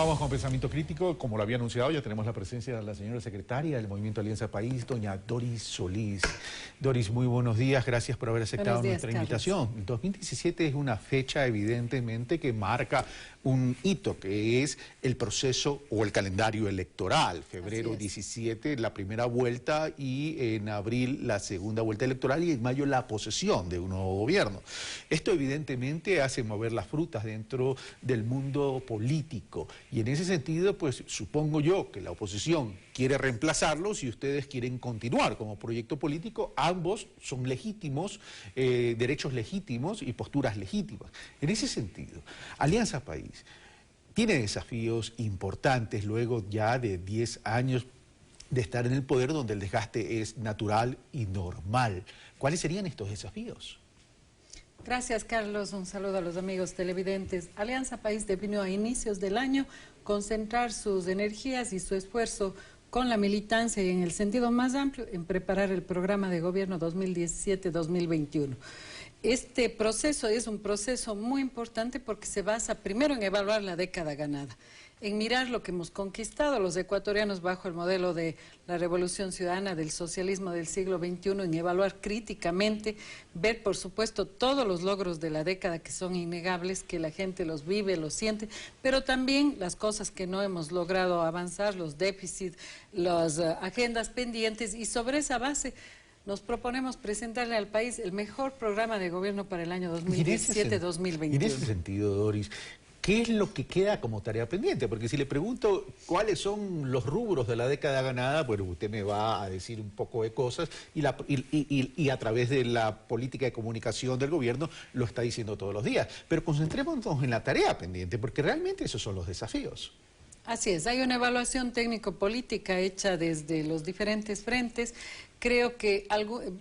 Continuamos con Pensamiento Crítico. Como lo había anunciado, ya tenemos la presencia de la señora secretaria del Movimiento Alianza País, doña Doris Solís. Doris, muy buenos días, gracias por haber aceptado nuestra invitación. El 2017 es una fecha evidentemente que marca un hito, que es el proceso o el calendario electoral. Febrero 17 la primera vuelta y en abril la segunda vuelta electoral y en mayo la posesión de un nuevo gobierno. Esto evidentemente hace mover las frutas dentro del mundo político y en ese sentido pues supongo yo que la oposición quiere reemplazarlos y ustedes quieren continuar como proyecto político. Ambos son legítimos, derechos legítimos y posturas legítimas. En ese sentido, Alianza País tiene desafíos importantes luego ya de 10 años de estar en el poder donde el desgaste es natural y normal. ¿Cuáles serían estos desafíos? Gracias, Carlos. Un saludo a los amigos televidentes. Alianza País definió a inicios del año concentrar sus energías y su esfuerzo con la militancia y en el sentido más amplio en preparar el programa de gobierno 2017-2021. Este proceso es un proceso muy importante porque se basa primero en evaluar la década ganada, en mirar lo que hemos conquistado los ecuatorianos bajo el modelo de la revolución ciudadana, del socialismo del siglo XXI, en evaluar críticamente, ver por supuesto todos los logros de la década que son innegables, que la gente los vive, los siente, pero también las cosas que no hemos logrado avanzar, los déficits, las agendas pendientes, y sobre esa base nos proponemos presentarle al país el mejor programa de gobierno para el año 2017-2021. En ese sentido, Doris, ¿qué es lo que queda como tarea pendiente? Porque si le pregunto cuáles son los rubros de la década ganada, bueno, usted me va a decir un poco de cosas y a través de la política de comunicación del gobierno lo está diciendo todos los días. Pero concentrémonos en la tarea pendiente, porque realmente esos son los desafíos. Así es, hay una evaluación técnico-política hecha desde los diferentes frentes. Creo que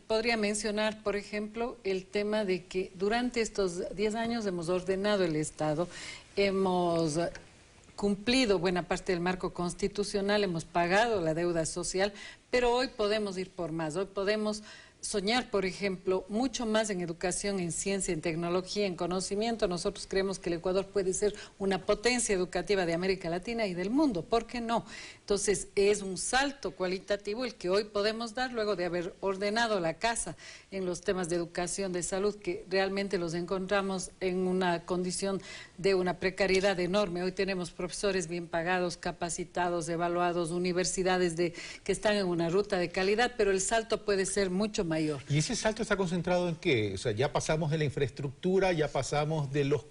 podría mencionar, por ejemplo, el tema de que durante estos 10 años hemos ordenado el Estado, hemos cumplido buena parte del marco constitucional, hemos pagado la deuda social, pero hoy podemos ir por más, hoy podemos soñar, por ejemplo, mucho más en educación, en ciencia, en tecnología, en conocimiento. Nosotros creemos que el Ecuador puede ser una potencia educativa de América Latina y del mundo. ¿Por qué no? Entonces, es un salto cualitativo el que hoy podemos dar luego de haber ordenado la casa en los temas de educación, de salud, que realmente los encontramos en una condición de una precariedad enorme. Hoy tenemos profesores bien pagados, capacitados, evaluados, universidades que están en una ruta de calidad, pero el salto puede ser mucho mayor. ¿Y ese salto está concentrado en qué? O sea, ya pasamos de la infraestructura, ya pasamos de los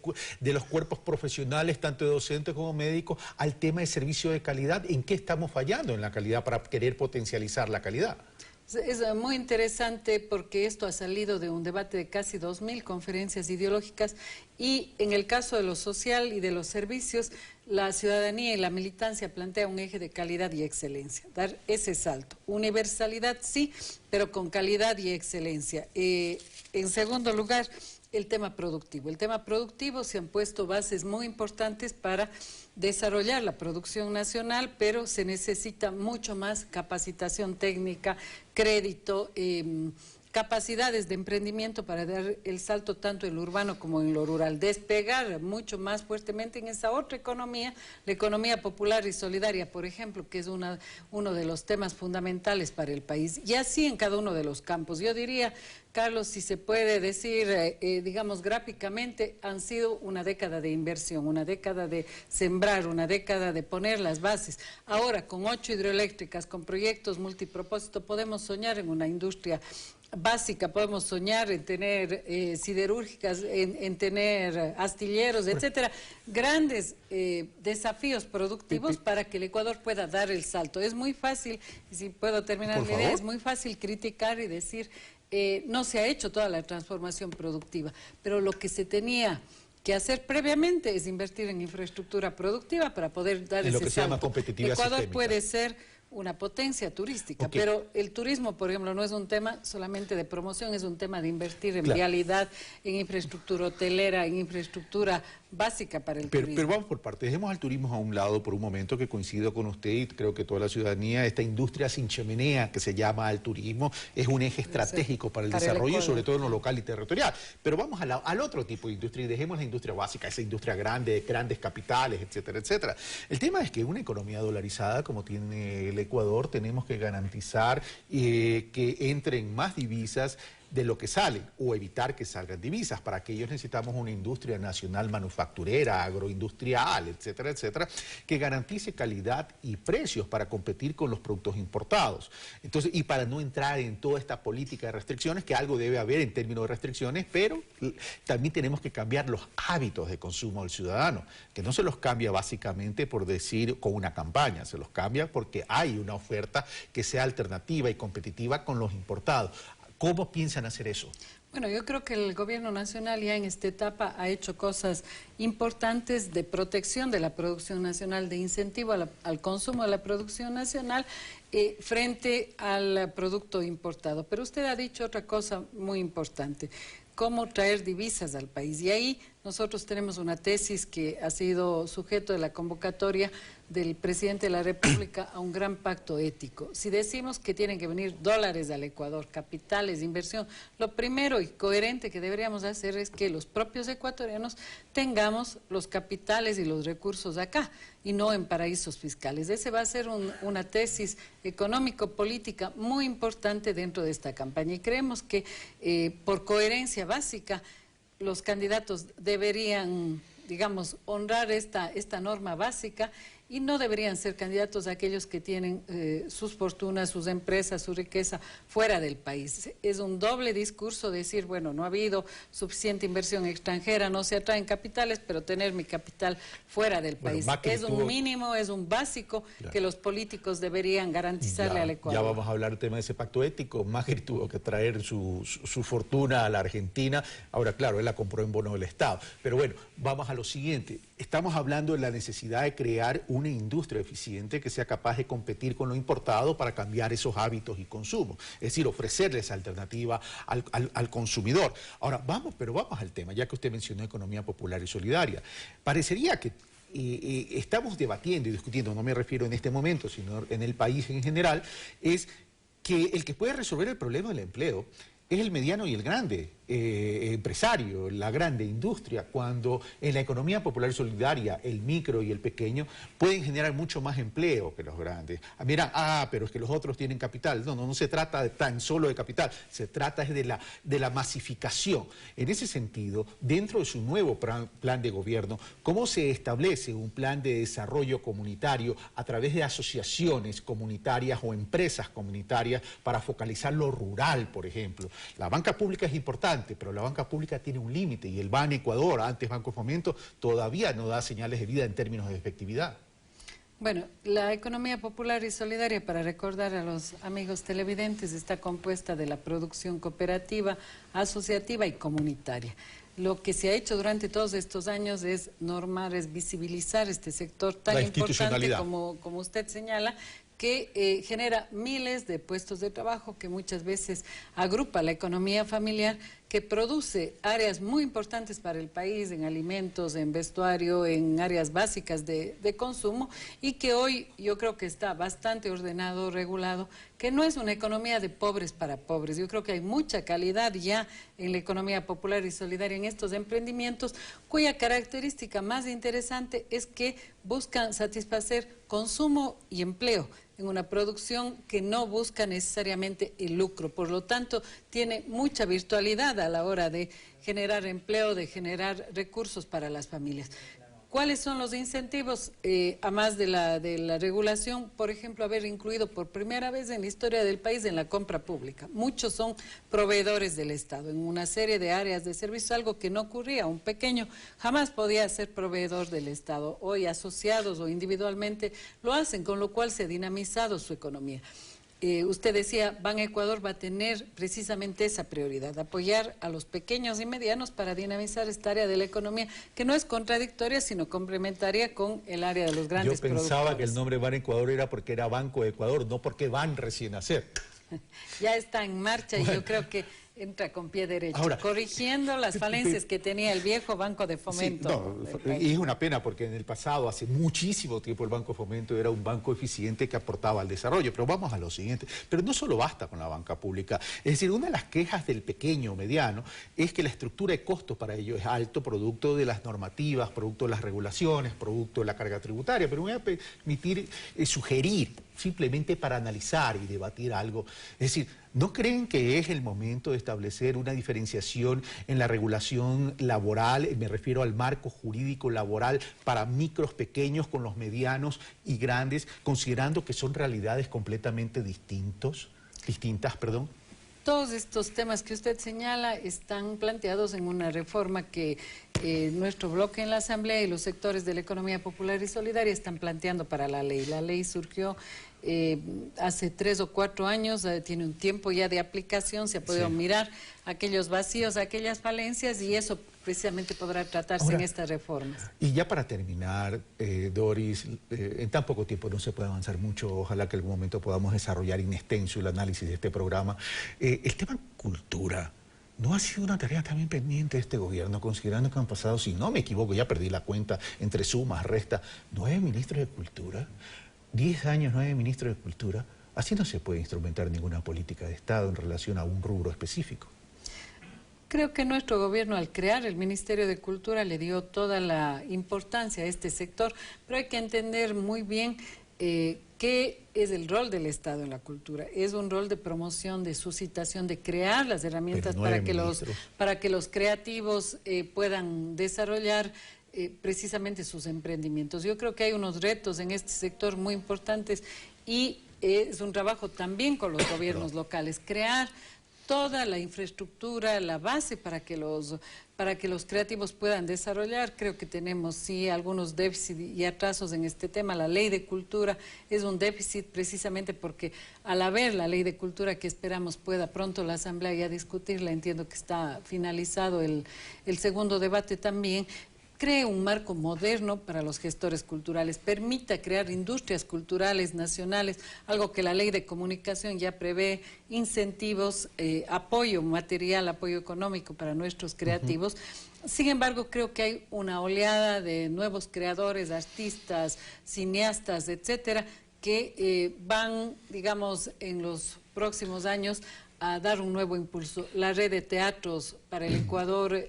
cuerpos profesionales, tanto de docentes como médicos, al tema de servicio de calidad. ¿En qué estamos fallando en la calidad para querer potencializar la calidad? Es muy interesante porque esto ha salido de un debate de casi 2000 conferencias ideológicas y en el caso de lo social y de los servicios, la ciudadanía y la militancia plantea un eje de calidad y excelencia, dar ese salto. Universalidad sí, pero con calidad y excelencia. En segundo lugar, el tema productivo. El tema productivo se han puesto bases muy importantes para desarrollar la producción nacional, pero se necesita mucho más capacitación técnica, crédito, capacidades de emprendimiento para dar el salto tanto en lo urbano como en lo rural, despegar mucho más fuertemente en esa otra economía, la economía popular y solidaria, por ejemplo, que es uno de los temas fundamentales para el país, y así en cada uno de los campos. Yo diría, Carlos, si se puede decir, digamos gráficamente, han sido una década de inversión, una década de sembrar, una década de poner las bases. Ahora, con 8 hidroeléctricas, con proyectos multipropósito, podemos soñar en una industria básica, podemos soñar en tener siderúrgicas, en tener astilleros, etcétera. Grandes desafíos productivos para que el Ecuador pueda dar el salto. Es muy fácil, si puedo terminar la idea, es muy fácil criticar y decir no se ha hecho toda la transformación productiva, pero lo que se tenía que hacer previamente es invertir en infraestructura productiva para poder dar ese salto. Lo que se llama competitividad Ecuador sistémica. Puede ser una potencia turística, pero el turismo, por ejemplo, no es un tema solamente de promoción, es un tema de invertir en vialidad, en infraestructura hotelera, en infraestructura básica para el turismo. Pero vamos por partes, dejemos al turismo a un lado por un momento, que coincido con usted y creo que toda la ciudadanía. Esta industria sin chimenea que se llama el turismo es un eje estratégico para el desarrollo, sobre todo en lo local y territorial. Pero vamos al otro tipo de industria y dejemos la industria básica, esa industria grande, grandes capitales, etcétera, etcétera. El tema es que una economía dolarizada como tiene el Ecuador, tenemos que garantizar que entren más divisas de lo que salen, o evitar que salgan divisas. Para aquello necesitamos una industria nacional manufacturera, agroindustrial, etcétera, etcétera, que garantice calidad y precios para competir con los productos importados. Entonces, y para no entrar en toda esta política de restricciones, que algo debe haber en términos de restricciones, pero también tenemos que cambiar los hábitos de consumo del ciudadano, que no se los cambia básicamente por decir con una campaña, se los cambia porque hay una oferta que sea alternativa y competitiva con los importados. ¿Cómo piensan hacer eso? Bueno, yo creo que el gobierno nacional ya en esta etapa ha hecho cosas importantes de protección de la producción nacional, de incentivo al consumo de la producción nacional frente al producto importado. Pero usted ha dicho otra cosa muy importante: cómo traer divisas al país. Y ahí nosotros tenemos una tesis que ha sido sujeto de la convocatoria del presidente de la República a un gran pacto ético. Si decimos que tienen que venir dólares al Ecuador, capitales, inversión, lo primero y coherente que deberíamos hacer es que los propios ecuatorianos tengamos los capitales y los recursos acá y no en paraísos fiscales. Ese va a ser una tesis económico-política muy importante dentro de esta campaña, y creemos que por coherencia básica los candidatos deberían, digamos, honrar esta norma básica, y no deberían ser candidatos aquellos que tienen sus fortunas, sus empresas, su riqueza fuera del país. Es un doble discurso decir, bueno, no ha habido suficiente inversión extranjera, no se atraen capitales, pero tener mi capital fuera del país. Es un mínimo, es un básico que los políticos deberían garantizarle al Ecuador. Ya vamos a hablar del tema de ese pacto ético. Macri tuvo que traer su fortuna a la Argentina. Ahora, claro, él la compró en bono del Estado. Pero bueno, vamos a lo siguiente. Estamos hablando de la necesidad de crear una industria eficiente que sea capaz de competir con lo importado para cambiar esos hábitos y consumos. Es decir, ofrecerles alternativa al consumidor. Ahora, vamos al tema, ya que usted mencionó economía popular y solidaria. Parecería que estamos debatiendo y discutiendo, no me refiero en este momento, sino en el país en general, es que el que puede resolver el problema del empleo es el mediano y el grande empresario, la grande industria, cuando en la economía popular y solidaria el micro y el pequeño pueden generar mucho más empleo que los grandes. Miran, pero es que los otros tienen capital. No se trata tan solo de capital, se trata de la masificación. En ese sentido, dentro de su nuevo plan de gobierno, ¿cómo se establece un plan de desarrollo comunitario a través de asociaciones comunitarias o empresas comunitarias para focalizar lo rural, por ejemplo? La banca pública es importante, pero la banca pública tiene un límite, y el BAN Ecuador, antes Banco Fomento, todavía no da señales de vida en términos de efectividad. Bueno, la economía popular y solidaria, para recordar a los amigos televidentes, está compuesta de la producción cooperativa, asociativa y comunitaria. Lo que se ha hecho durante todos estos años es normar, es visibilizar este sector tan importante como usted señala, que genera miles de puestos de trabajo, que muchas veces agrupa la economía familiar, que produce áreas muy importantes para el país en alimentos, en vestuario, en áreas básicas de consumo, y que hoy yo creo que está bastante ordenado, regulado, que no es una economía de pobres para pobres. Yo creo que hay mucha calidad ya en la economía popular y solidaria, en estos emprendimientos, cuya característica más interesante es que buscan satisfacer consumo y empleo en una producción que no busca necesariamente el lucro. Por lo tanto, tiene mucha virtualidad a la hora de generar empleo, de generar recursos para las familias. ¿Cuáles son los incentivos, a más de la regulación? Por ejemplo, haber incluido por primera vez en la historia del país en la compra pública. Muchos son proveedores del Estado en una serie de áreas de servicio, algo que no ocurría. Un pequeño jamás podía ser proveedor del Estado. Hoy asociados o individualmente lo hacen, con lo cual se ha dinamizado su economía. Usted decía, Ban Ecuador va a tener precisamente esa prioridad, apoyar a los pequeños y medianos para dinamizar esta área de la economía, que no es contradictoria, sino complementaria con el área de los grandes productores. Yo pensaba que el nombre Ban Ecuador era porque era Banco de Ecuador, no porque van recién a nacer. Ya está en marcha, y yo creo que entra con pie derecho, ahora, corrigiendo las falencias que tenía el viejo Banco de Fomento. Sí, y es una pena porque en el pasado, hace muchísimo tiempo, el Banco de Fomento era un banco eficiente que aportaba al desarrollo. Pero vamos a lo siguiente, pero no solo basta con la banca pública. Es decir, una de las quejas del pequeño o mediano es que la estructura de costos para ello es alto, producto de las normativas, producto de las regulaciones, producto de la carga tributaria. Pero me voy a permitir sugerir, simplemente para analizar y debatir algo. Es decir, ¿no creen que es el momento de establecer una diferenciación en la regulación laboral? Me refiero al marco jurídico laboral para micros, pequeños, con los medianos y grandes, considerando que son realidades completamente distintas. Todos estos temas que usted señala están planteados en una reforma que nuestro bloque en la Asamblea y los sectores de la economía popular y solidaria están planteando para la ley. La ley surgió hace 3 o 4 años, tiene un tiempo ya de aplicación, se ha podido mirar aquellos vacíos, aquellas falencias, y eso precisamente podrá tratarse ahora, en estas reformas. Y ya para terminar, Doris, en tan poco tiempo no se puede avanzar mucho, ojalá que en algún momento podamos desarrollar in extenso el análisis de este programa. El tema cultura no ha sido una tarea también pendiente de este gobierno, considerando que han pasado, si no me equivoco, ya perdí la cuenta, entre sumas, restas, 9 ministros de Cultura. 10 años, 9 ministros de Cultura. Así no se puede instrumentar ninguna política de Estado en relación a un rubro específico. Creo que nuestro gobierno, al crear el Ministerio de Cultura, le dio toda la importancia a este sector, pero hay que entender muy bien qué es el rol del Estado en la cultura. Es un rol de promoción, de suscitación, de crear las herramientas para que los creativos puedan desarrollar precisamente sus emprendimientos. Yo creo que hay unos retos en este sector muy importantes y es un trabajo también con los gobiernos locales, crear toda la infraestructura, la base para que los creativos puedan desarrollar. Creo que tenemos sí algunos déficits y atrasos en este tema. La ley de cultura es un déficit precisamente porque al haber la ley de cultura que esperamos pueda pronto la Asamblea ya discutirla, entiendo que está finalizado el segundo debate también, cree un marco moderno para los gestores culturales, permita crear industrias culturales nacionales, algo que la ley de comunicación ya prevé, incentivos, apoyo material, apoyo económico para nuestros creativos. Sin embargo, creo que hay una oleada de nuevos creadores, artistas, cineastas, etcétera, que van, digamos, en los próximos años a dar un nuevo impulso. La red de teatros para el Ecuador,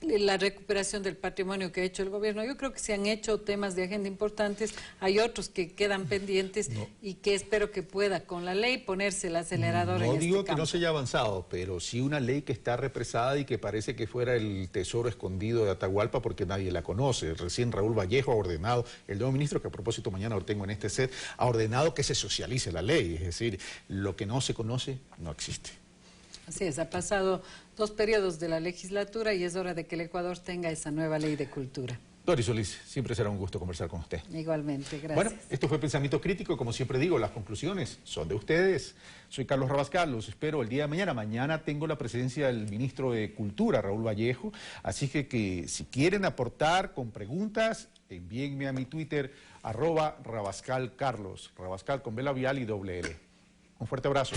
la recuperación del patrimonio que ha hecho el gobierno. Yo creo que se han hecho temas de agenda importantes, hay otros que quedan pendientes y que espero que pueda con la ley ponerse el acelerador en este campo. No digo que no se haya avanzado, pero sí una ley que está represada y que parece que fuera el tesoro escondido de Atahualpa porque nadie la conoce. Recién Raúl Vallejo ha ordenado, el nuevo ministro, que a propósito mañana lo tengo en este set, ha ordenado que se socialice la ley, es decir, lo que no se conoce no existe. Así es, ha pasado 2 periodos de la legislatura y es hora de que el Ecuador tenga esa nueva ley de cultura. Doris Solís, siempre será un gusto conversar con usted. Igualmente, gracias. Bueno, esto fue Pensamiento Crítico, como siempre digo, las conclusiones son de ustedes. Soy Carlos Rabascal, los espero el día de mañana. Mañana tengo la presencia del ministro de Cultura, Raúl Vallejo, así que si quieren aportar con preguntas, envíenme a mi Twitter, @rabascalcarlos, Rabascal con B labial y doble L. Un fuerte abrazo.